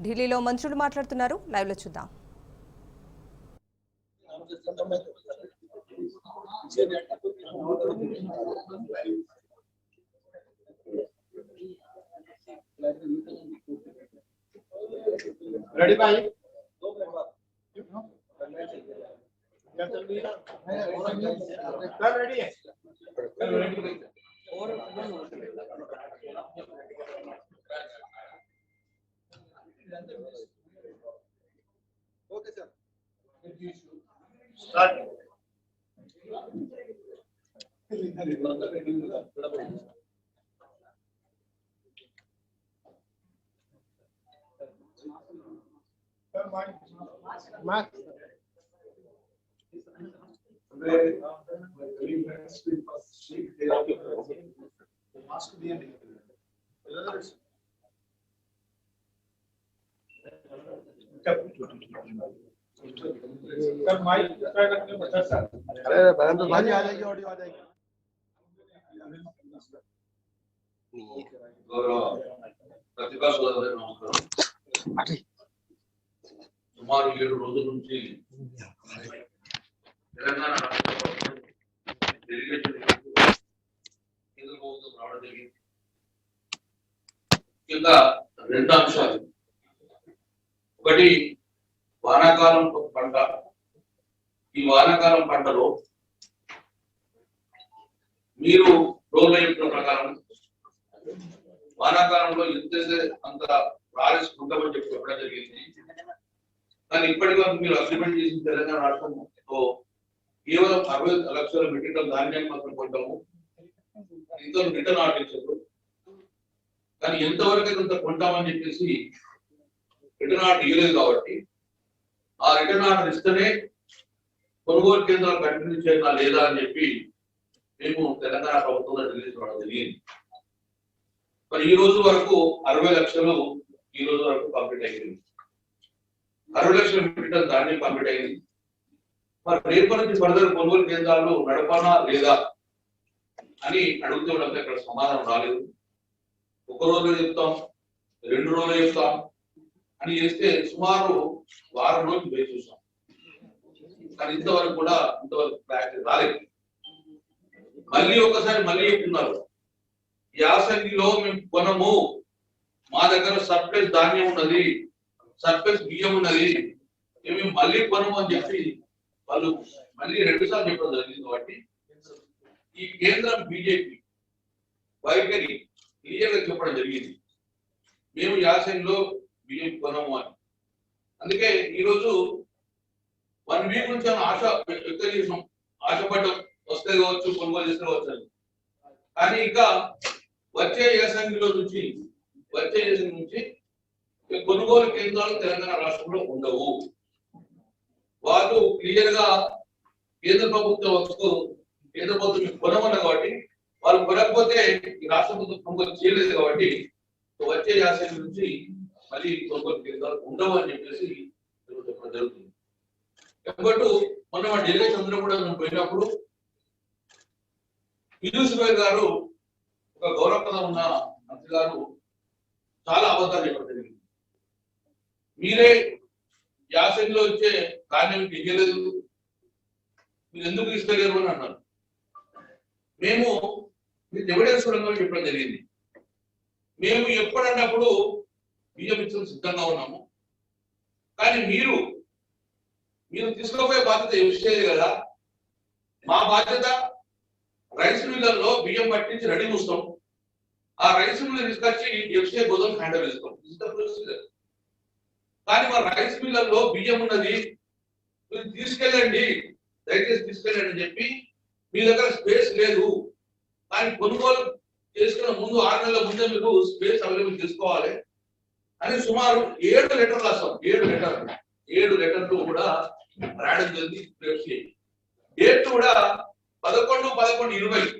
ఢిల్లీలో మంత్రులు మాట్లాడుతున్నారు, లైవ్ లో చూద్దాం. रेडी भाई रेडी है ओके सर स्टार्ट Max. अरे बहन आ जाएगी ऑडियो आ जाएगी సుమారు 7 రోజుల నుంచి తెలంగాణ డెలిగేషన్ కేంద్ర ప్రభుత్వం రావడం జరిగింది. ముఖ్యంగా 2 అంశాలు. ఒకటి వానాకాలం పంట. ఈ వానాకాలం పంటలో మీరు రోడ్ల యొక్క ప్రకారం వానాకాలంలో ఎంత అంత ప్రాజెక్ట్స్ ఉంటామని చెప్పి చెప్పడం జరిగింది. కానీ ఇప్పటి వరకు మీరు అగ్రిమెంట్ చేసిన తెలంగాణ రాష్ట్రంలో కేవలం 60 లక్షల మెట్రిక్ టన్ ధాన్యాన్ని మాత్రం కొంటాము. ఇంత రిటర్న్ ఆర్డర్ కానీ ఎంతవరకు అయితే కొంటామని చెప్పేసి రిటర్న్ ఆర్డర్ ఇవ్వలేదు. కాబట్టి ఆ రిటర్న్ ఆర్డర్ ఇస్తేనే కొనుగోలు కేంద్రాలు కంటిన్యూ చేయాలా లేదా అని చెప్పి మేము తెలంగాణ ప్రభుత్వంలో రిలీజ్ చేయడం జరిగింది. మరి ఈ రోజు వరకు 60 లక్షలు ఈ రోజు వరకు కంప్లీట్ అయింది. 60 లక్షల మెట్రిక్ టన్ ధాన్యం కంప్లీట్ అయింది. మరి రేపటి నుంచి ఫర్దర్ కొనుగోలు కేంద్రాలు నడపాలా లేదా అని అడుగుతూ ఉండడం ఇక్కడ సమాధానం రాలేదు. 1 రోజులో చెప్తాం, 2 రోజులు చెప్తాం అని చేస్తే సుమారు వారం రోజులు వేచి చూసాం. కానీ ఇంతవరకు కూడా క్లారిటీ రాలేదు. మళ్ళీ ఒకసారి మళ్ళీ చెప్తున్నారు, యాసంగిలో మేము కొనము, మా దగ్గర సర్ప్లస్ ధాన్యం ఉన్నది, సర్ప్లస్ బియ్యం ఉన్నది, మేము మళ్ళీ కొనము అని చెప్పి వాళ్ళు మళ్ళీ 2 సార్లు చెప్పడం జరిగింది. కాబట్టి ఈ కేంద్రం బీజేపీ వైఖరి క్లియర్ గా చెప్పడం జరిగింది, మేము యాసంగిలో బియ్యం కొనము అని. అందుకే ఈరోజు 1 వీక్ నుంచి ఆశ వ్యక్తం చేసాం, ఆశపడ్డం వస్తే కావచ్చు, కొనుగోలు చేస్తే కావచ్చు అని. కానీ ఇంకా వచ్చే యాసంగిలో నుంచి కొనుగోలు కేంద్రాలు తెలంగాణ రాష్ట్రంలో ఉండవు. వాళ్ళు క్లియర్ గా కేంద్ర ప్రభుత్వం కొనమన్న కాబట్టి వాళ్ళు కొనకపోతే ఈ రాష్ట్ర ప్రభుత్వం కొనుగోలు చేయలేదు. కాబట్టి వచ్చే యాసంగి నుంచి మళ్ళీ కొనుగోలు కేంద్రాలు ఉండవు అని చెప్పేసి చెప్పడం జరుగుతుంది. కాబట్టి మొన్న మా డెలిగేషన్ అందరూ కూడా పోయినప్పుడు పీయూష్ గోయల్ గారు, ఒక గౌరవప్రదం ఉన్న మంత్రి గారు చాలా అబద్ధాలు చెప్పడం జరిగింది. మీరే యాసంగిలో వచ్చే ధాన్యం ఇవ్వలేదు, మీరు ఎందుకు ఇస్తలేరు అని అన్నారు. మేము మీకు ఎవిడెన్స్ కూడా చెప్పడం జరిగింది. మేము ఎప్పుడన్నప్పుడు బియ్యం ఇచ్చడం సిద్ధంగా ఉన్నాము, కానీ మీరు తీసుకోపోయే బాధ్యత ఎఫ్సిఐ కదా. మా బాధ్యత రైస్ మిల్లర్లో బియ్యం పట్టించి రెడీ చూస్తాం, ఆ రైస్ మిల్లర్ తీసుకొచ్చి ఎఫ్సిఐ గోదాం హ్యాండల్ చేస్తాం. కానీ మా రైస్ మిల్లర్లో బియ్యం ఉన్నది, మీరు తీసుకెళ్ళండి, దయచేసి తీసుకెళ్ళండి అని చెప్పి మీ దగ్గర స్పేస్ లేదు, కానీ కొనుగోలు చేసుకున్న ముందు 6 నెలల ముందే మీరు స్పేస్ అవైలబుల్ చేసుకోవాలి అని సుమారు 7 లెటర్లు రాస్తాం. 7 లెటర్లు కూడా రాయడం జరిగింది. డేట్ కూడా 11/11/20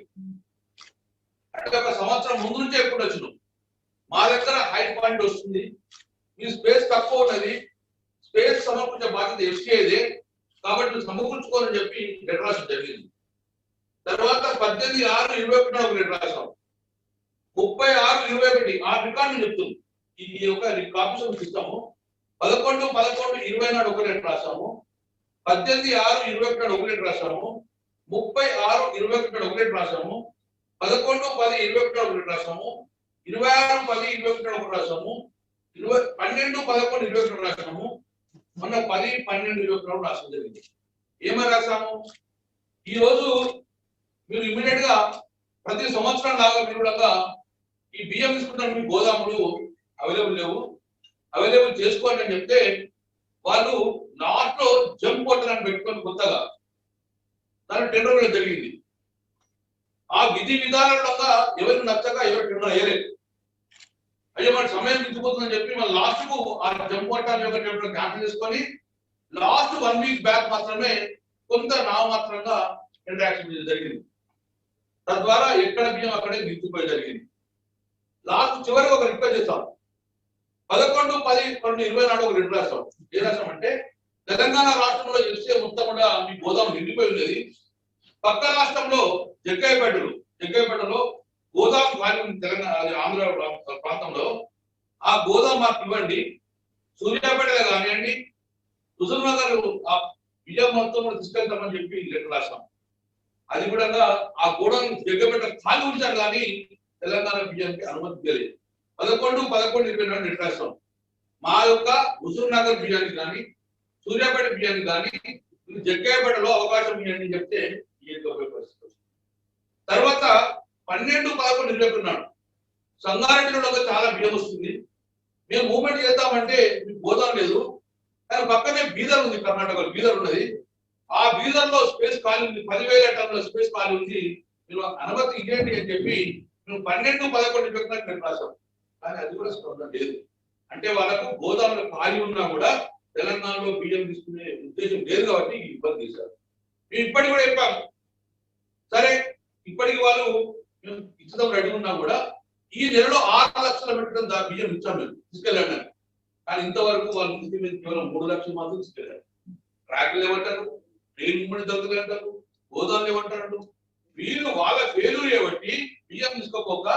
అంటే 1 సంవత్సరం ముందు నుంచే ఎప్పుడు వచ్చినాం. మా దగ్గర హై పాయింట్ వస్తుంది, మీ స్పేస్ తక్కువ ఉన్నది, స్పేస్ సమకూర్చే బాధ్యత ఎఫ్సిఐదే, కాబట్టి సమకూర్చుకోవాలని చెప్పి లెటర్ రాసడం జరిగింది. తర్వాత 18/6/21 ఒక లెటర్ రాసాం, 36/21 ఆ రికార్డు చెప్తుంది. ఈ యొక్క కాంపిటీషన్ ఇస్తాము. 11/11/20 నాడు ఒక రేట్ రాసాము, 18/6/21 నాడు ఒక రేట్ రాసాము, 30/6/21 నాడు ఒక రేట్ రాసాము, 11/10/21 నాడు ఒక రేట్ రాసాము, 26/10/21 నాడు ఒక రాసాము, 12/11/21 రాసాము, మొన్న 10/12/21 నాడు రాసడం జరిగింది. ఏమని రాసాము? ఈ రోజు మీరు ఇమీడియట్ గా ప్రతి సంవత్సరం లాగా మీరు కూడా ఈ బియ్యం తీసుకుంటారు, మీ గోదాములు అవైలబుల్ లేవు, అవైలబుల్ చేసుకోండి అని చెప్తే వాళ్ళు లాస్ట్ లో జంప్ కొట్టాలని పెట్టుకొని కొత్తగా దాని టెండర్ కూడా జరిగింది. ఆ విధి విధానాలుగా ఎవరికి నచ్చక ఎవరు టెండర్ అయ్యలేదు. అయ్యో మన సమయం మించిపోతుందని చెప్పి మన లాస్ట్ కు ఆ జంప్ కొట్టాలని ఒక టెండర్ క్యాన్సిల్ చేసుకొని లాస్ట్ 1 వీక్ బ్యాక్ మాత్రమే కొంత నామమాత్రంగా ఇంటరాక్షన్ జరిగింది. తద్వారా ఎక్కడ బియ్యం అక్కడే మించిపోయి జరిగింది. లాస్ట్ చివరికి ఒక రిక్వెస్ట్ చేస్తాం, 11/10/20 నాడు ఒక రిట్ రాస్తాం. ఏ రాష్ట్రం అంటే తెలంగాణ రాష్ట్రంలో ఎస్సీ మొత్తం కూడా మీ గోదాం నిండిపోయి ఉండేది. పక్క రాష్ట్రంలో జగ్గయ్యపేటలో గోదాం ఖాళీ తెలంగాణ ఆంధ్ర ప్రాంతంలో ఆ గోదాం మాకు ఇవ్వండి. సూర్యాపేటలో కానివ్వండి, హుజూర్ నగర్ ఆ బియ్యం మొత్తం కూడా తీసుకెళ్తామని చెప్పి లెటర్ రాస్తాం. అది కూడా ఆ గోడౌన్ జగ్గయ్యపేట ఖాళీ ఉంచారు కానీ తెలంగాణ బియ్యానికి అనుమతి లేదు. 11/11/20 నాడు లెటర్ రాస్తాం. మా యొక్క హుజూర్ నగర్ బియ్యానికి కానీ సూర్యాపేట బియ్యానికి కానీ జగ్గయ్యపేటలో అవకాశం ఇవ్వండి చెప్తే పరిస్థితి. తర్వాత 12/11/21 నాడు సంగారెడ్డిలో చాలా బియ్యం వస్తుంది, మేము మూవ్మెంట్ చేద్దామంటే మీకు గోదాం లేదు, కానీ పక్కనే బీదర్ ఉంది, కర్ణాటకలో బీదర్ ఉన్నది. ఆ బీదర్ లో స్పేస్ ఖాళీ ఉంది, 10,000 టన్నుల స్పేస్ ఖాళీ ఉంది, మీరు అనుమతి ఇవ్వండి అని చెప్పి మేము 12/11/21 రాసాం. కానీ అది కూడా స్పందన లేదు. అంటే వాళ్ళకు గోదాములు ఖాళీ ఉన్నా కూడా తెలంగాణలో బియ్యం తీసుకునే ఉద్దేశం లేదు కాబట్టి ఇబ్బంది చేశారు. మేము ఇప్పటికి కూడా చెప్పాము, సరే ఇప్పటికి వాళ్ళు మేము ఇచ్చడం రెడీ ఉన్నా కూడా ఈ నెలలో 6 లక్షల మెట్రిక్ టన్ బియ్యం ఇచ్చాం మేము తీసుకెళ్ళండి. కానీ ఇంతవరకు వాళ్ళు తీసుకెళ్ళి కేవలం 3 లక్షలు మాత్రం తీసుకెళ్ళారు. ట్రాక్లు ఏమంటారు, ట్రైన్ మూమెంట్ జరుగుతుంది అంటారు, గోదాములు ఏమంటారు. వీళ్ళు వాళ్ళ ఫెయిల్యూర్ ఏబట్టి బియ్యం తీసుకోపోక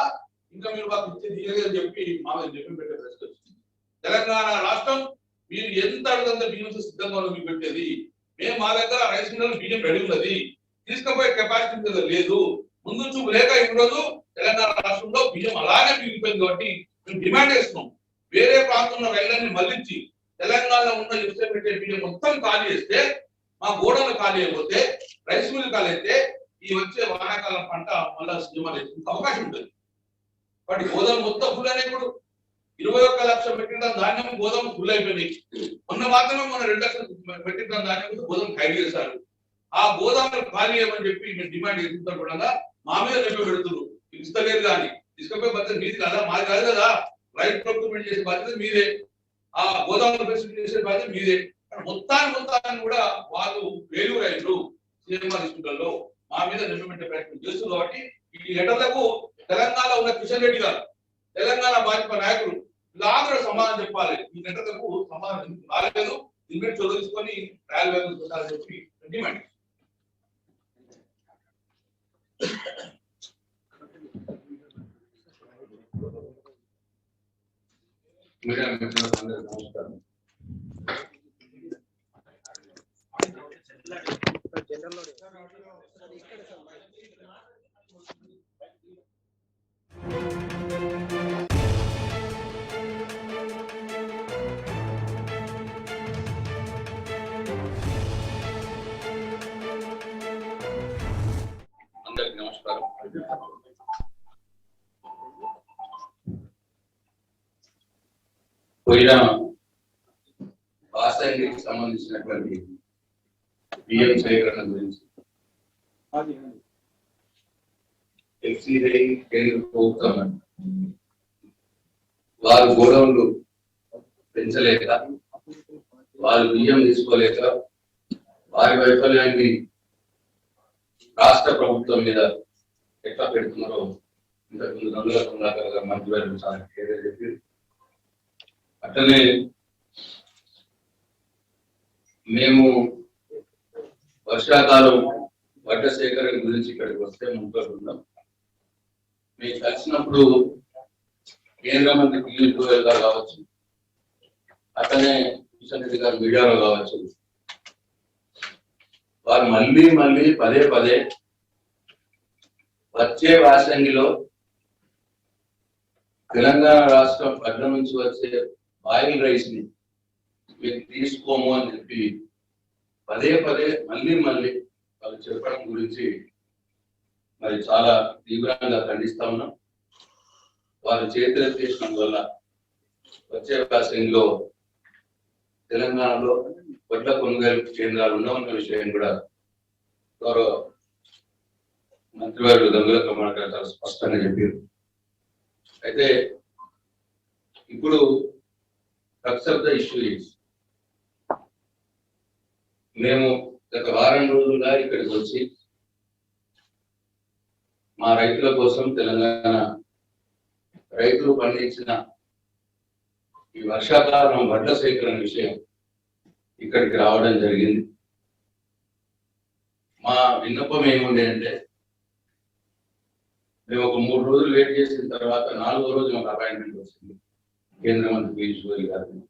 ఇంకా మీరు మాకు ఇచ్చేది అని చెప్పి మా చెప్పి పెట్టే ప్రశ్న వచ్చింది. తెలంగాణ రాష్ట్రం మీరు ఎంత అడుగుంత బియ్యం సిద్ధంగా మీకు పెట్టేది, మేము మా దగ్గర రైస్ మిల్ బియ్యం రెడీ ఉన్నది, తీసుకుపోయే కెపాసిటీ లేదు, ముందు చూపు లేక ఈరోజు తెలంగాణ రాష్ట్రంలో బియ్యం అలాగే మిగిలిపోయింది. కాబట్టి మేము డిమాండ్ చేస్తున్నాం, వేరే ప్రాంతంలో రైళ్లన్నీ మళ్లించి తెలంగాణలో ఉన్న ఇసుక పెట్టే బియ్యం మొత్తం ఖాళీ చేస్తే, మా గోడలు ఖాళీ అయిపోతే, రైస్ మిల్ ఖాళీ అయితే ఈ వచ్చే వానాకాలం పంట మళ్ళా సినిమాలు అవకాశం ఉంటుంది. వాటి గోదాం మొత్తం ఫుల్ అయినా ఇప్పుడు 21 లక్షల మెట్రిక్ టన్ ధాన్యం గోదాం ఫుల్ అయిపోయినాయి. మాత్రమే 2 లక్షల మెట్రిక్ టన్ ధాన్యం గోదాం ఖాళీ చేశారు. ఆ గోదాములు ఖాళీ చేయమని చెప్పి మేము డిమాండ్ చేస్తుంటారు కూడా మా మీద రెప్ప పెడుతున్నారు. ఇస్తలేదు కానీ తీసుకపోయే బాధ్యత మీది కదా, మాది కాదు కదా. రైట్ ప్రొక్యూర్మెంట్ చేసే బాధ్యత మీదే, ఆ గోదాములు ఫెసిలిటీ చేసే బాధ్యత మీదే. మొత్తాన్ని కూడా వాళ్ళు వేలు రైతులు సినిమా తీసుకుంటారు మా మీద నిలబెట్టే ప్రయత్నం చేస్తున్నారు. కాబట్టి ఈ లెటర్లకు తెలంగాణలో ఉన్న కిషన్ రెడ్డి గారు, తెలంగాణ భాజపా నాయకులు ఇలా సమాధానం చెప్పాలి. ఈ లెటర్లకు సమాధానం రాలేదు, దీని చొరవించుకొని ట్రయల్ వేలు పెట్టాలని చెప్పి డిమాండ్. మీడియా మిత్రులందరికీ నమస్కారం. అందరికీ నమస్కారం. పోయిన రాష్ట్రానికి సంబంధించినటువంటి బియ్యం సేకరణ గురించి ఎఫ్సిఐ కేంద్ర ప్రభుత్వం వారు గోడౌన్లు పెంచలేక, వారు బియ్యం తీసుకోలేక, వారి వైఫల్యాన్ని రాష్ట్ర ప్రభుత్వం మీద ఎట్లా పెడుతున్నారో ఇంతకుముందు 2 లక్షల మంత్రి గారు చాలా క్లియర్గా చెప్పి, అట్లనే మేము వర్షాకాలం వడ్డ సేకరణ గురించి ఇక్కడికి వస్తే ముందుకుందాం. మేము కలిసినప్పుడు కేంద్ర మంత్రి పీయూష్ గోయల్ గారు కావచ్చు, అతనే కిషన్ రెడ్డి గారు మీడియాలో కావచ్చు, వారు మళ్ళీ పదే వచ్చే వాసంగిలో తెలంగాణ రాష్ట్రం పట్ల నుంచి వచ్చే ఆయిల్ రైస్ ని మీరు తీసుకోము అని చెప్పి పదే మళ్ళీ వాళ్ళు చెప్పడం గురించి మరి చాలా తీవ్రంగా ఖండిస్తా ఉన్నాం. వారు చేతులెత్తేసిన వల్ల వచ్చే వాసంగిలో తెలంగాణలో వడ్ల కొనుగోలు కేంద్రాలు ఉండవన్న విషయం కూడా గౌరవ మంత్రివారు గంగుల కమలాకర్ గారు చాలా స్పష్టంగా చెప్పారు. అయితే ఇప్పుడు crux of the issue is, మేము గత వారం రోజులుగా ఇక్కడికి వచ్చి మా రైతుల కోసం, తెలంగాణ రైతులు పండించిన ఈ వర్షాకాలం వడ్ల సేకరణ విషయం ఇక్కడికి రావడం జరిగింది. మా విన్నపం ఏముంది అంటే, మేము ఒక 3 రోజులు వెయిట్ చేసిన తర్వాత 4వ రోజు మాకు అపాయింట్మెంట్ వచ్చింది కేంద్ర మంత్రి పీయూష్ గోయల్ గారిని.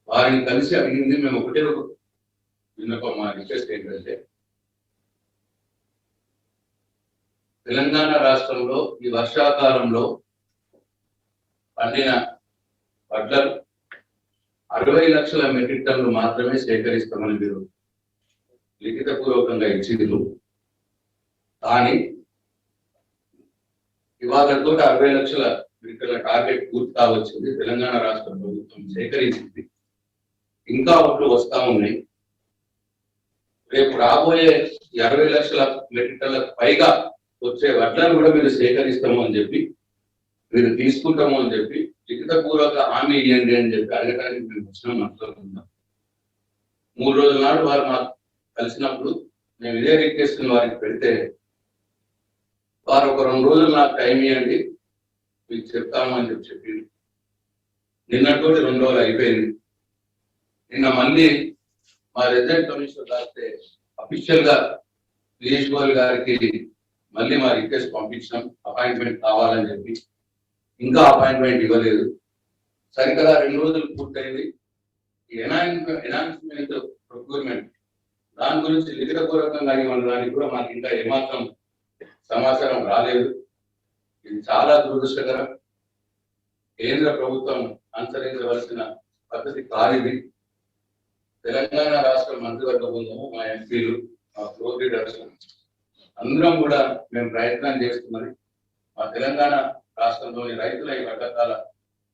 వారిని కలిసి అడిగింది మేము ఒకటే ఒక విన్నపం, మా రిక్వెస్ట్ ఏంటంటే, తెలంగాణ రాష్ట్రంలో ఈ వర్షాకాలంలో పండిన వడ్లను 60 లక్షల మెట్రిక్ టన్నులు మాత్రమే సేకరిస్తామని మీరు లిఖిత పూర్వకంగా ఇచ్చిండ్రు. కానీ ఇవాళతో 60 లక్షల మెట్రిక్ టన్నుల టార్గెట్ పూర్తి కావచ్చింది. తెలంగాణ రాష్ట్ర ప్రభుత్వం సేకరించింది, ఇంకా ఒట్లు వస్తా ఉన్నాయి. రేపు రాబోయే 60 లక్షల మెట్రిక్ టన్నులకు పైగా వచ్చే వడ్లను కూడా మీరు సేకరిస్తాము అని చెప్పి, మీరు తీసుకుంటాము అని చెప్పి లిఖిత పూర్వక హామీ ఇవ్వండి అని చెప్పి అడగడానికి మేము వచ్చినాం. మాట్లాడుతున్నాం 3 రోజుల నాడు వారు మాకు కలిసినప్పుడు మేము ఇదే రిక్వెస్ట్ వారికి పెడితే, వారు ఒక 2 రోజులు నాకు టైం ఇవ్వండి మీకు చెప్తాము అని చెప్పి నిన్నతోటి 2 రోజులు అయిపోయింది. నిన్న మళ్ళీ మా రెసిడెంట్ కమిషనర్ రాస్తే అఫీషియల్ గా పీయూష్ గోయల్ గారికి మళ్ళీ మా రిక్వెస్ట్ పంపించాం, అపాయింట్మెంట్ కావాలని చెప్పి. ఇంకా అపాయింట్మెంట్ ఇవ్వలేదు. సరికదా 2 రోజులు పూర్తయింది. ఎనాన్స్మెంట్ ప్రొక్యూర్మెంట్ దాని గురించి లిఖిత పూర్వకంగా ఇవ్వడానికి కూడా మాకు ఇంకా ఏమాత్రం సమాచారం రాలేదు. ఇది చాలా దురదృష్టకరం. కేంద్ర ప్రభుత్వం అనుసరించవలసిన పద్ధతి కానిది. తెలంగాణ రాష్ట్ర మంత్రివర్గ బృందము, మా ఎంపీలు, మా ఫ్లోర్ లీడర్స్ అందరం కూడా మేము ప్రయత్నం చేస్తున్నది మా తెలంగాణ రాష్ట్రంలోని రైతుల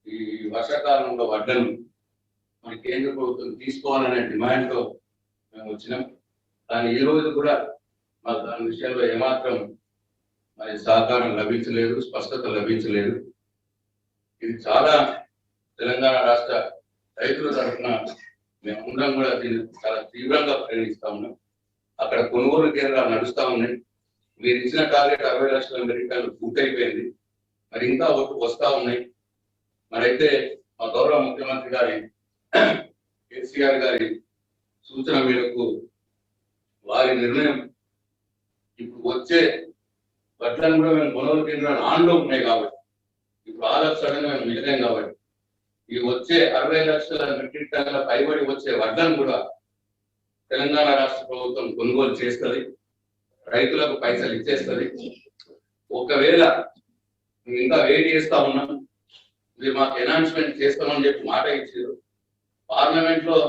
ఈ వర్షాకాలంలో వడ్లను మన కేంద్ర ప్రభుత్వం తీసుకోవాలనే డిమాండ్తో మేము వచ్చినాం. కానీ ఈ రోజు కూడా మాకు దాని విషయంలో ఏమాత్రం మరి సహకారం లభించలేదు, స్పష్టత లభించలేదు. ఇది చాలా తెలంగాణ రాష్ట్ర రైతుల తరఫున మేమందరం కూడా దీన్ని చాలా తీవ్రంగా ప్రేరిస్తా ఉన్నాం. అక్కడ కొనుగోలు కేంద్రాలు నడుస్తా ఉన్నాయి. మీరు ఇచ్చిన టార్గెట్ 60 లక్షల మెట్రిక్ టన్నులు పూర్తయిపోయింది, మరి ఇంకా వస్తా ఉన్నాయి. మరైతే మా గౌరవ ముఖ్యమంత్రి గారి కేసీఆర్ గారి సూచన మేరకు వారి నిర్ణయం ఇప్పుడు వచ్చే వడ్లను కూడా మేము కొనుగోలు కేంద్రాలు ఆన్లో ఉన్నాయి కాబట్టి, ఇప్పుడు ఆలస్యంగా మేము మిగిలాం కాబట్టి, ఈ వచ్చే 60 లక్షల మెట్రిక్ టన్నుల పైబడి వచ్చే వడ్లను కూడా తెలంగాణ రాష్ట్ర ప్రభుత్వం కొనుగోలు చేస్తుంది, రైతులకు పైసలు ఇచ్చేస్తుంది. ఒకవేళ ఇంకా వెయిట్ చేస్తా ఉన్నాం, మీరు మాకు అనౌన్స్మెంట్ చేస్తామని చెప్పి మాట ఇచ్చారు. పార్లమెంట్ లో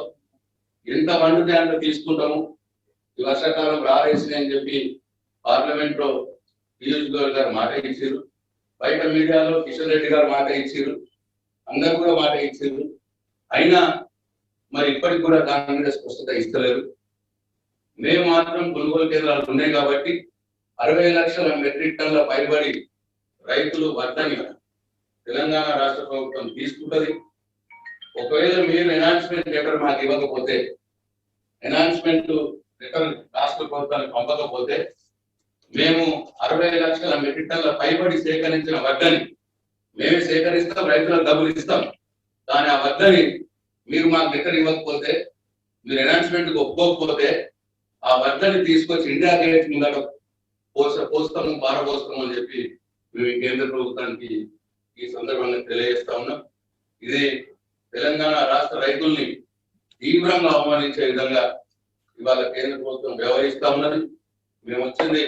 ఎంత వండుతే అంత తీసుకుంటాము, ఈ వర్షాకాలం రారేసింది అని చెప్పి పార్లమెంట్ లో పీయూష్ గోయల్ గారు మాట ఇచ్చారు. బయట మీడియాలో కిషన్ రెడ్డి గారు మాట ఇచ్చారు, అందరూ కూడా మాట ఇచ్చారు. అయినా మరి ఇప్పటికి కూడా దాని మీద స్పష్టత ఇస్తలేరు. మేము మాత్రం కొనుగోలు కేంద్రాలు ఉన్నాయి కాబట్టి 60 లక్షల మెట్రిక్ టన్నుల పైబడి రైతులు వడ్లని తెలంగాణ రాష్ట్ర ప్రభుత్వం తీసుకుంటది. ఒకవేళ మీరు ఎనాన్స్మెంట్ లెటర్ మాకు ఇవ్వకపోతే, ఎనాన్స్మెంట్ లెటర్ రాష్ట్ర ప్రభుత్వానికి పంపకపోతే, మేము 60 లక్షల మెట్రిక్ టన్నుల పైబడి సేకరించిన వడ్లని మేమే సేకరిస్తాం, రైతులకు డబ్బులు ఇస్తాం. కానీ ఆ వడ్లని మీరు మాకు లెటర్ ఇవ్వకపోతే, మీరు ఎనాన్స్మెంట్ ఒప్పుకోకపోతే, ఆ వడ్లని తీసుకొచ్చి ఇండియా గేట్ ముందర పోస్తాము, పారపోస్తాము అని చెప్పి మేము కేంద్ర ప్రభుత్వానికి ఈ సందర్భంగా తెలియజేస్తా ఉన్నాం. ఇది తెలంగాణ రాష్ట్ర రైతుల్ని తీవ్రంగా అవమానించే విధంగా ఇవాళ కేంద్ర ప్రభుత్వం వ్యవహరిస్తా ఉన్నది. మేము వచ్చింది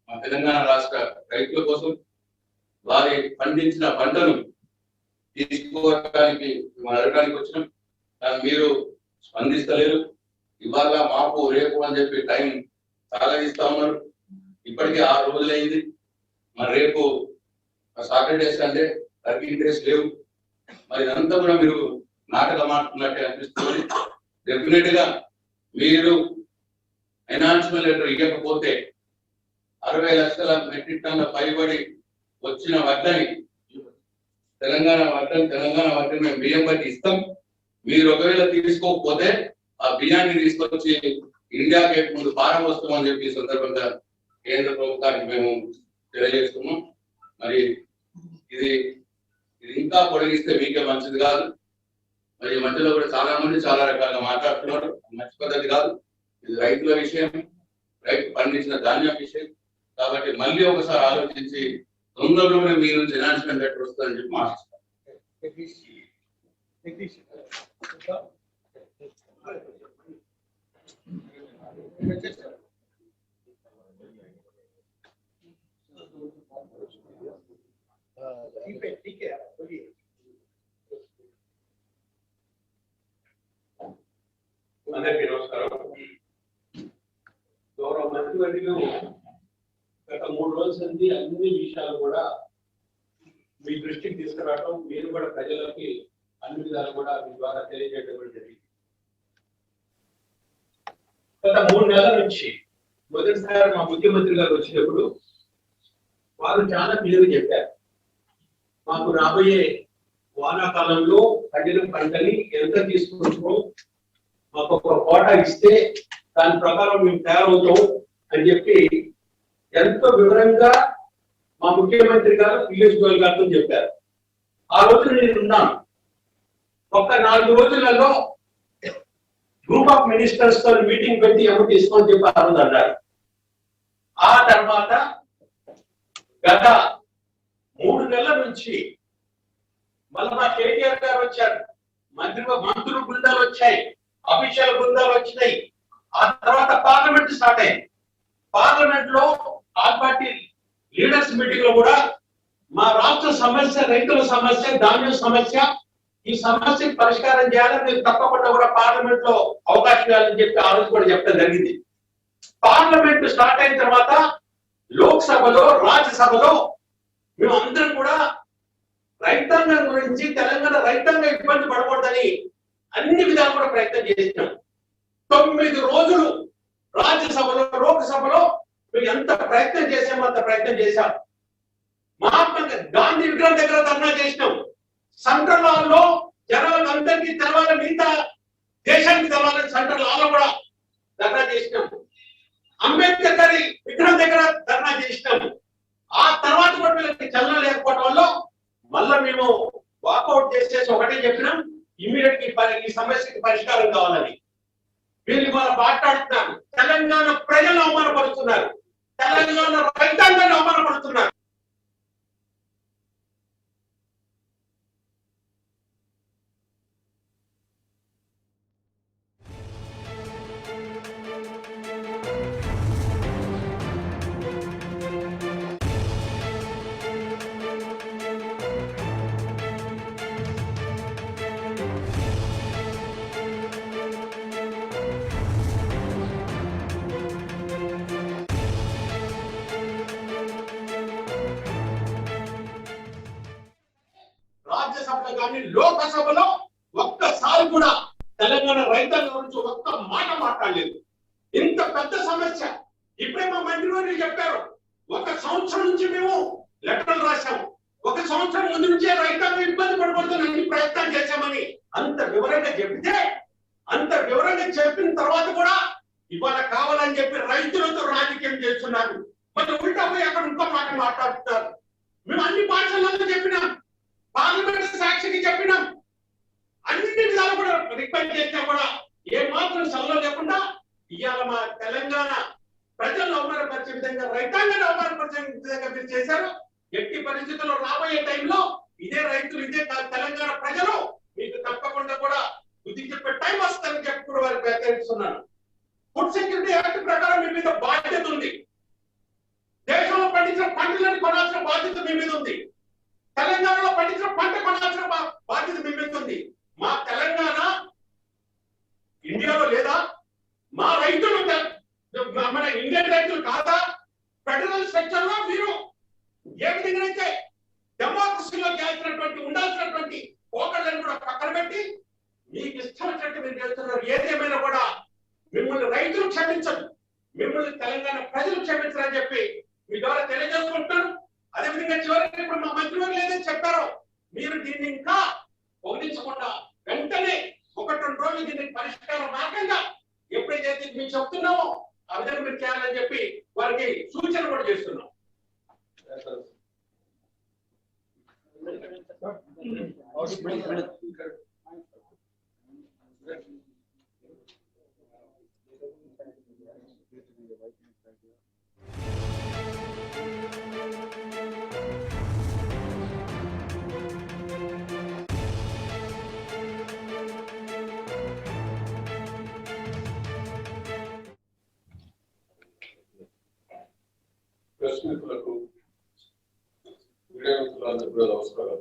మా తెలంగాణ రాష్ట్ర రైతుల కోసం, వారి పండించిన పంటను తీసుకోవడానికి అడగడానికి వచ్చినాం. కానీ మీరు స్పందిస్తలేరు. ఇవాళ మాకు రేపు అని చెప్పి టైం చాలా ఇస్తా ఉన్నారు. ఇప్పటికే 6 రోజులైంది. మరి రేపు సాటర్డేస్ అంటే వర్కింగ్ డేస్ లేవు. మరి ఇదంతా కూడా మీరు నాటకం ఆడుతున్నట్టే అనిపిస్తుంది. డెఫినెట్ గా మీరు ఎనాన్స్మెంట్ లెటర్ ఇవ్వకపోతే 60 లక్షల మెట్రిక్ టన్నుల పైబడి వచ్చిన వడ్డని తెలంగాణ వడ్డని మేము బియ్యం బట్టి ఇస్తాం. మీరు ఒకవేళ తీసుకోకపోతే ఆ బియ్యాన్ని తీసుకొచ్చి ఇండియా గేట్ ముందు పారబోస్తామని చెప్పి ఈ సందర్భంగా కేంద్ర ప్రభుత్వానికి మేము తెలియజేస్తున్నాం. మరి ఇది ఇంకా పొడిగిస్తే మీకే మంచిది కాదు. మరి ఈ మధ్యలో కూడా చాలా మంది చాలా రకాలుగా మాట్లాడుతున్నారు. మంచి పద్ధతి కాదు. ఇది రైతుల విషయం, రైతు పండించిన ధాన్యం విషయం. కాబట్టి మళ్ళీ ఒకసారి ఆలోచించి తొందరలోనే మీ నుంచి ఎనాన్స్మెంట్ లెటర్ వస్తుందని చెప్పి మాట్లాడుతున్నాం. అందరికీ నమస్కారం. గౌరవ మంత్రివర్యులు గత 3 రోజుల నుండి అన్ని విషయాలు కూడా మీ దృష్టికి తీసుకురావడం, మీరు కూడా ప్రజలకి అన్ని విధాలు కూడా మీ ద్వారా తెలియజేయడం జరిగింది. గత 3 నెలల నుంచి మొదటిసారి మా ముఖ్యమంత్రి గారు వచ్చినప్పుడు వారు చాలా క్లియర్ చెప్పారు. మాకు రాబోయే వానాకాలంలో పండిన పంటని ఎంత తీసుకుంటామో మాకు ఒక కోటా ఇస్తే దాని ప్రకారం మేము తయారవుతాం అని చెప్పి ఎంతో వివరంగా మా ముఖ్యమంత్రి గారు పీయూష్ గోయల్ గారితో చెప్పారు. ఆ రోజు నేను ఉన్నాను. ఒక్క 4 రోజులలో గ్రూప్ ఆఫ్ మినిస్టర్స్ తో మీటింగ్ పెట్టి ఎవరికి ఇస్తామని చెప్పి ఆ రోజు అన్నారు. ఆ తర్వాత గత 3 నెలల నుంచి మళ్ళీ మా కేటీఆర్ గారు వచ్చారు. మంత్రుల బృందాలు వచ్చాయి, అఫీషియల్ బృందాలు వచ్చినాయి. ఆ తర్వాత పార్లమెంట్ స్టార్ట్ అయింది. పార్లమెంట్ లో ఆల్ పార్టీ లీడర్స్ మీటింగ్ లో కూడా మా రాష్ట్ర సమస్య, రైతుల సమస్య, ధాన్యం సమస్య, ఈ సమస్యకి పరిష్కారం చేయాలని మీరు తప్పకుండా కూడా పార్లమెంట్ లో అవకాశం ఇవ్వాలని చెప్పి ఆ రోజు కూడా చెప్పడం జరిగింది. పార్లమెంట్ స్టార్ట్ అయిన తర్వాత లోక్సభలో, రాజ్యసభలో మేమందరం కూడా రైతాంగం గురించి, తెలంగాణ రైతాంగం ఇబ్బంది పడకూడదని అన్ని విధాలు కూడా ప్రయత్నం చేసినాం. 9 రోజులు రాజ్యసభలో, లోక్సభలో మేము ఎంత ప్రయత్నం చేసామో అంత ప్రయత్నం చేశాం. మహాత్మా గాంధీ విగ్రహం దగ్గర ధర్నా చేసినాం. సెంట్రల్ హాల్లో జనాలకు అందరికీ తెలవాలి, మిగతా దేశానికి తెలవాలని సెంట్రల్ హాల్లో కూడా ధర్నా చేసినాం. అంబేద్కర్ గారి విగ్రహం దగ్గర ధర్నా చేసినాం. ఆ తర్వాత కూడా వీళ్ళకి చలన లేకపోవడం వల్ల మళ్ళా మేము వాకౌట్ చేసేసి ఒకటే చెప్పినాం, ఇమీడియట్ ఈ సమస్యకి పరిష్కారం కావాలని. వీళ్ళు ఇవాళ మాట్లాడుతున్నారు. తెలంగాణ ప్రజలు అవమానపడుతున్నారు, తెలంగాణ రైతాంగాన్ని అవమానపడుతున్నారు. రాజ్యసభలో కానీ లోకసభలో ఒక్కసారి కూడా తెలంగాణ రైతాంగం గురించి ఒక్క మాట మాట్లాడలేదు. ఇంత పెద్ద సమస్య. ఇప్పుడే మా మంత్రివర్యులు చెప్పారు, 1 సంవత్సరం నుంచి మేము లెటర్లు రాశాము, 1 సంవత్సరం ముందు నుంచే రైతాంగం ఇబ్బంది పడకూడదని అన్ని ప్రయత్నాలు చేశామని అంత వివరంగా చెప్తే, అంత వివరంగా చెప్పిన తర్వాత కూడా ఇవాళ కావాలని చెప్పి రైతులతో రాజకీయం చేస్తున్నారు. మరి ఉల్టా పోయి అక్కడ ఇంకో మాట మాట్లాడుతున్నారు. మేము అన్ని భాషలలో చెప్పినాం, పార్లమెంట్ సాక్షికి చెప్పినాం, అన్ని విధాలు కూడా రిక్వెస్ట్ చేసినా కూడా ఏ మాత్రం సలహా లేకుండా ఇవాళ మా తెలంగాణ ప్రజలను అవమానపరిచే విధంగా, రైతాంగాన్ని అవమానపరిచే విధంగా మీరు చేశారు. ఎట్టి పరిస్థితుల్లో రాబోయే టైంలో ఇదే రైతులు ఇదే తెలంగాణ ప్రజలు మీకు తప్పకుండా కూడా బుద్ధి చెప్పే టైం వస్తుందని చెప్పి కూడా వారికి వ్యాఖ్యానిస్తున్నాను. ఫుడ్ సెక్యూరిటీ యాక్ట్ ప్రకారం మీ మీద బాధ్యత ఉంది. దేశంలో పండించిన పంటలను కొనాల్సిన బాధ్యత మీ మీద ఉంది. తెలంగాణలో పండించిన పంట కొనాల్సిన బాధ్యత మీ మీద ఉంది. మా తెలంగాణ ఇండియాలో లేదా? మా రైతులు మన ఇండియన్ రైతులు కాదా? ఫెడరల్ స్ట్రక్చర్ లో మీరు ఏ విధంగా అయితే డెమోక్రసీలో ఉండాల్సినటువంటి పోకళ్ళని కూడా పక్కన పెట్టి మీకు ఇష్టం వచ్చినట్టు మీరు చేస్తున్నారు. ఏదేమైనా కూడా మిమ్మల్ని రైతులు క్షమించదు, మిమ్మల్ని తెలంగాణ ప్రజలు క్షమించరని చెప్పి మీ ద్వారా తెలియజేసుకుంటున్నాను. అదేవిధంగా చివరికి ఇప్పుడు మా మంత్రివర్యులు ఏదైతే చెప్పారో మీరు దీన్ని ఇంకా పొగిడించకుండా వెంటనే 1-2 రోజులు దీనికి పరిష్కారం మార్గంగా ఎప్పుడైతే మేము చెప్తున్నామో ఆ విధంగా మీరు చేయాలని చెప్పి వారికి సూచన కూడా చేస్తున్నాం. ప్రెస్ మిత్రులకు, మీడియా మిత్రులందరూ కూడా నమస్కారం.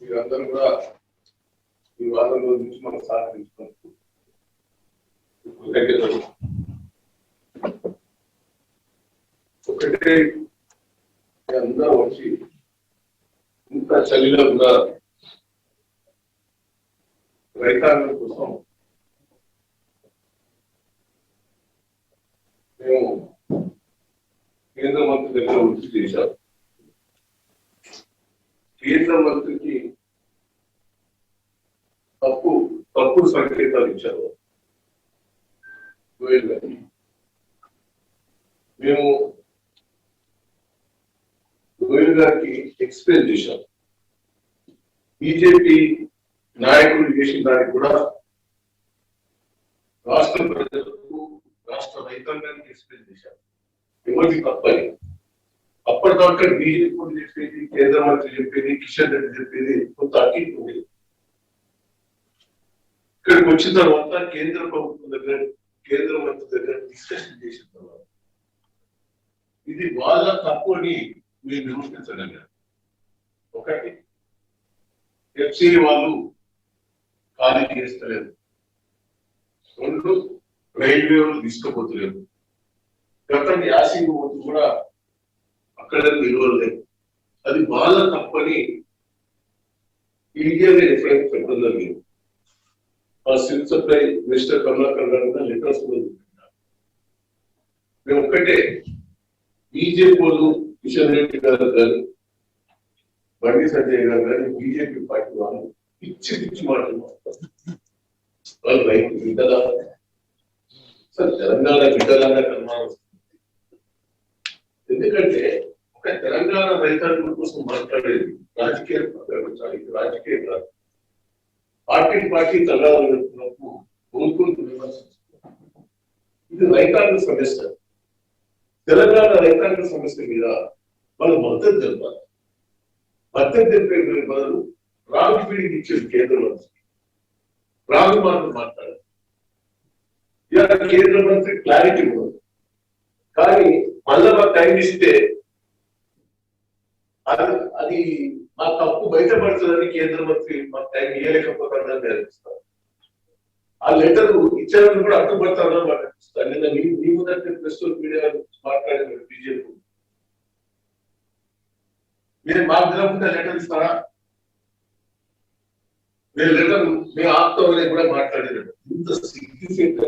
మీరందరూ కూడా ఈ వారం రోజు నుంచి మనం సహకరించుకుంటూ కృతజ్ఞతలు. ఒకటే అందరూ వచ్చి ఇంత చలిలో కూడా రైతాంగం కోసం మేము కేంద్ర మంత్రి దగ్గర వృద్ధి చేశాం. కేంద్ర మంత్రికి తప్పుడు సంకేతాలు ఇచ్చారు గోయల్ గారికి. మేము గోయల్ గారికి ఎక్స్ప్లెయిన్ చేశాం. బీజేపీ నాయకులు చేసిన దానికి కూడా రాష్ట్ర ప్రజలకు, రాష్ట్ర రైతాంగానికి ఎక్స్ప్లెయిన్ చేశాం. ఎవరికి తప్పని అప్పటిదాకా బీజేపీ చెప్పేది, కేంద్ర మంత్రి చెప్పేది, కిషన్ రెడ్డి చెప్పేది కొంత అటు ఉండేది. ఇక్కడికి వచ్చిన తర్వాత కేంద్ర ప్రభుత్వం దగ్గర, కేంద్ర మంత్రి దగ్గర డిస్కషన్ చేసిన తర్వాత ఇది బాగా తప్పు అని మీరు నిరూపించగలిగారు. ఒకటి, ఎఫ్సీ వాళ్ళు ఖాళీ చేస్తలేదు. 2, రైల్వే వాళ్ళు తీసుకుపోతలేదు. గతంలో యాసింగ్ కూడా అక్కడ నిలవలేదు. అది బాగా తప్పని ఇండియన్ రిఫరెన్స్ పెట్టడం జరిగింది. ఆ సివిల్ సప్లై మినిస్టర్ కమలాకర్ గారు కూడా లెటర్స్ కూడా చూపించారు. మేము ఒక్కటే, బీజేపీ వాళ్ళు కిషన్ రెడ్డి గారు కానీ, బండి సంజయ్ గారు కానీ, బీజేపీ పార్టీ వాళ్ళు పిచ్చి మాటలు వాళ్ళు రైతు బిడ్డలా, సార్ తెలంగాణ బిడ్డలాగా కర్మాలు. ఎందుకంటే ఒక తెలంగాణ రైతాంగం కోసం మాట్లాడేది రాజకీయ రాజకీయ కాదు. పార్టీ తల్లాలనుకున్నప్పుడు కోరుకుంటూ విమర్శించుకుంటారు. ఇది రైతాంగ సమస్య. తెలంగాణ రైతాంగ సమస్య మీద వాళ్ళు మద్దతు తెలపాలి. మద్దతు తెలిపే బదులు రాంగ్ ఫీడింగ్ ఇచ్చేది కేంద్ర మంత్రి, రాంగ్ మాటలు మాట్లాడారు. ఇవాళ కేంద్ర మంత్రి క్లారిటీ ఉండదు. కానీ మళ్ళా మాకు టైం ఇస్తే అది మా తప్పు బయటపడుతుందని కేంద్ర మంత్రి మాకు టైం ఇవ్వలేకపోతారని అనిపిస్తారు. ఆ లెటర్ ఇచ్చారని కూడా అడ్డుపడతారని మాకు అనిపిస్తారు. నిన్న మీ ముందంటే ప్రెస్ మీడియా మాట్లాడిన బీజేపీ మీరు మాకు తెలకుండా లెటర్ ఇస్తారా? మీరు లెటర్ మీ ఆప్తోనే కూడా మాట్లాడినట్టు ఇంత సిగ్నిఫికెంట్.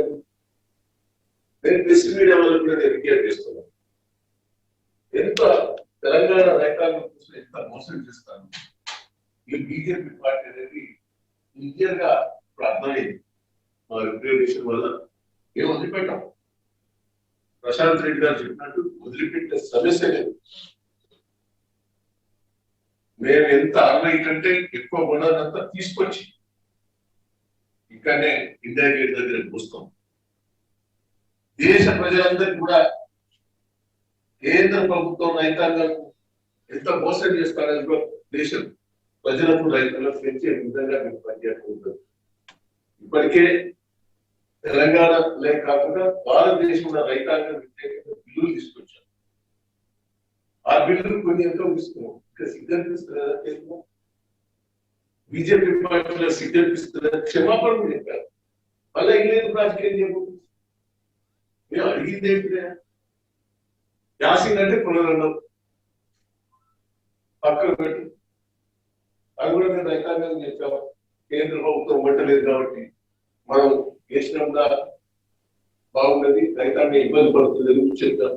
నేను ప్రెస్ మీడియా వల్ల కూడా నేను రిక్వెస్ట్ చేస్తున్నాను. ఎంత తెలంగాణ రైతాంగం కోసం ఎంత మోసం చేస్తాను. ఈ బీజేపీ పార్టీ అనేది క్లియర్ గా ఇప్పుడు అర్థమైంది. మా రిప్రజెంటేషన్ వల్ల ఏం వదిలిపెట్టాం. ప్రశాంత్ రెడ్డి గారు చెప్పినట్టు వదిలిపెట్టే సమస్య లేదు. మేము ఎంత 60 కంటే ఎక్కువ గుణాలంతా తీసుకొచ్చి ఇక్కడనే ఇండియా గేట్ దగ్గర పోస్తాం. దేశ ప్రజలందరికీ కూడా కేంద్ర ప్రభుత్వం రైతాంగం ఎంత మోసం చేస్తారని కూడా దేశం ప్రజలకు రైతులకు పెంచే విధంగా మీరు పనిచేసుకుంటారు. ఇప్పటికే తెలంగాణలే కాకుండా భారతదేశంలో రైతాంగం వ్యతిరేకంగా బిల్లులు తీసుకొచ్చారు. ఆ బిల్లులు కొన్ని ఎంతో ఇస్తున్నాం. ఇంకా సిగ్గనిపిస్తుందా? బీజేపీ పార్టీలో సిగ్గనిపిస్తుందా? క్షమాపణ కూడా చెప్పారు. మళ్ళీ ఇంగ్లీష్ రాజకీయం చేయబోతుంది. మేము అడిగింది ఏంటిదే? యాసింగ్ అంటే పునరన్నం పక్కన పెట్టి అది కూడా మేము రైతాంగం చెప్పాము. కేంద్ర ప్రభుత్వం ఇవ్వట్లేదు కాబట్టి మనం చేసినప్పుడు బాగున్నది, రైతాంగం ఇబ్బంది పడుతుంది చెప్తాం.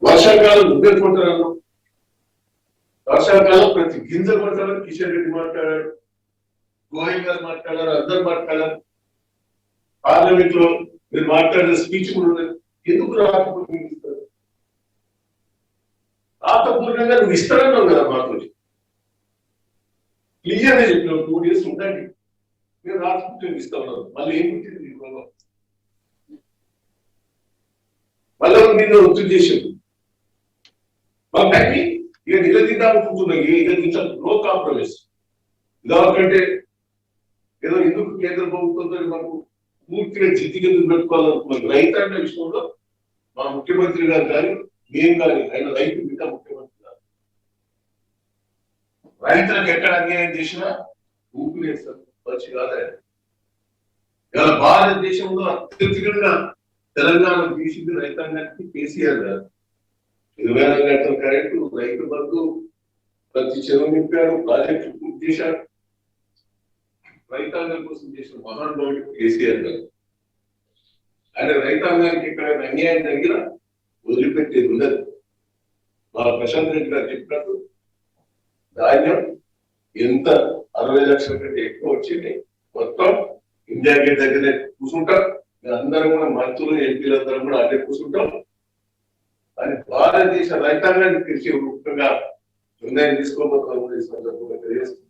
వర్షాకాలం నువ్వే కొంటారు, వర్షాకాలం ప్రతి గింజ కొంటారని కిషన్ రెడ్డి మాట్లాడాడు, గోయల్ గారు మాట్లాడారు, అందరు మాట్లాడారు. పార్లమెంట్ లో మీరు మాట్లాడిన స్పీచ్ కూడా ఉన్నది. ఎందుకు రాకపోతే ఇస్తారు? రాతపూర్ణంగా నువ్వు ఇస్తారన్నావు కదా మాతో. క్లియర్ గా చెప్పినావు 2 days ఉండండి, మీరు రాకపోతే ఇస్తా ఉన్నారు. మళ్ళీ ఏం పుట్టింది మీకు? మళ్ళీ మీద ఒత్తిడి చేసింది. మాకు ఇక నిలదీద్దామనుకుంటున్నాం. నిలదీంచాలి, నో కాంప్రమైజ్. ఇదాకంటే ఏదో ఎందుకు కేంద్ర ప్రభుత్వంతో మనకు పూర్తిగా జిద్దిగతులు పెట్టుకోవాలనుకున్నాం. రైతాంగ విషయంలో మా ముఖ్యమంత్రి గారు కానీ మేము కానీ ఆయన రైతు బిడ్డ ముఖ్యమంత్రి గారు. రైతులకు ఎక్కడ అన్యాయం చేసినా ఊపిరేస్తారు, మంచి కాదా? ఇలా భారతదేశంలో అత్యధికంగా తెలంగాణ తీసింది రైతాంగానికి కేసీఆర్ గారు. 24 గంటల కరెంటు, రైతు బంధు, ప్రతి చెరువు నింపారు, ప్రాజెక్టు పూర్తి చేశారు. రైతాంగం కోసం చేసిన మహానుభావుడు కేసీఆర్ గారు. ఆయన రైతాంగానికి ఇక్కడ అన్యాయం జరిగినా వదిలిపెట్టేది ఉండదు. మా ప్రశాంత్ రెడ్డి గారు చెప్పినట్టు ధాన్యం ఎంత 60 లక్షల కంటే ఎక్కువ వచ్చింది. మొత్తం ఇండియా గేట్ దగ్గరే కూర్చుంటాం. అందరం కూడా మంత్రులు, ఎంపీలందరం కూడా అదే కూర్చుంటాం. అని భారతదేశ రైతాంగాన్ని తెలిసి ముఖ్యంగా నిర్ణయం తీసుకోబోతున్న సందర్భంగా తెలియజేస్తుంది.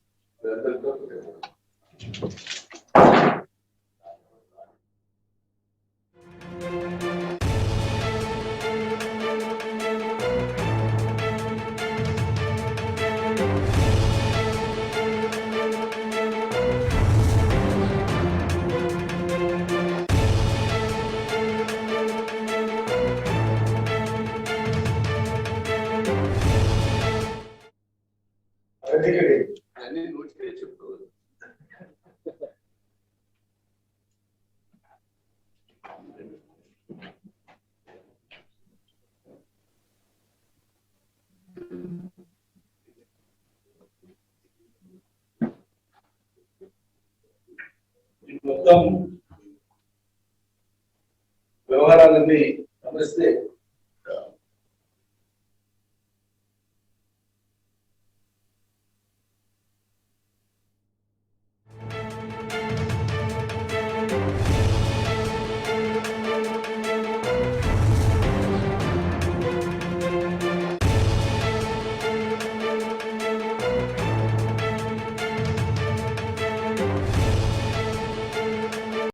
అన్ని నోటికే చెప్తారు. మొత్తం వ్యవహారాలన్నీ గమనిస్తే